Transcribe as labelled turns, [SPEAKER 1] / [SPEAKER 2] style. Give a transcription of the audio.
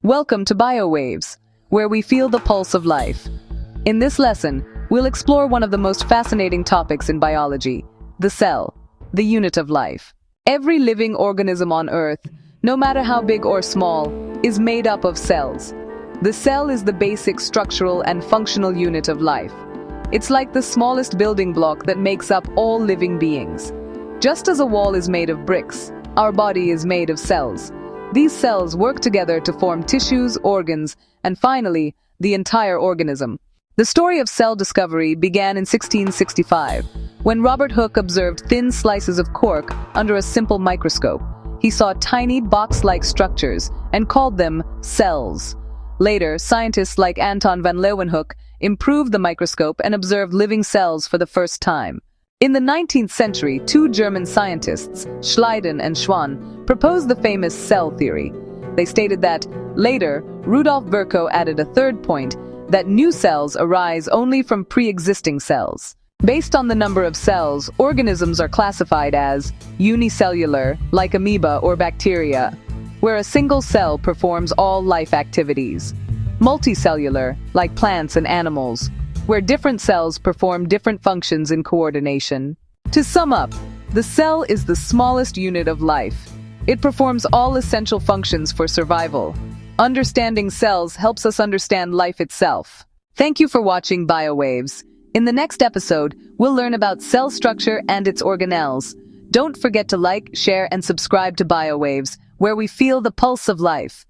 [SPEAKER 1] Welcome to BioWaves, where we feel the pulse of life. In this lesson, we'll explore one of the most fascinating topics in biology, the cell, the unit of life. Every living organism on Earth, no matter how big or small, is made up of cells. The cell is the basic structural and functional unit of life. It's like the smallest building block that makes up all living beings. Just as a wall is made of bricks, our body is made of cells. These cells work together to form tissues, organs, and finally, the entire organism. The story of cell discovery began in 1665, when Robert Hooke observed thin slices of cork under a simple microscope. He saw tiny box-like structures and called them cells. Later, scientists like Anton van Leeuwenhoek improved the microscope and observed living cells for the first time. In the 19th century, two German scientists, Schleiden and Schwann, proposed the famous cell theory. They stated that, later, Rudolf Virchow added a third point, that new cells arise only from pre-existing cells. Based on the number of cells, organisms are classified as unicellular, like amoeba or bacteria, where a single cell performs all life activities. Multicellular, like plants and animals, where different cells perform different functions in coordination. To sum up, the cell is the smallest unit of life. It performs all essential functions for survival. Understanding cells helps us understand life itself. Thank you for watching BioWaves. In the next episode, we'll learn about cell structure and its organelles. Don't forget to like, share, and subscribe to BioWaves, where we feel the pulse of life.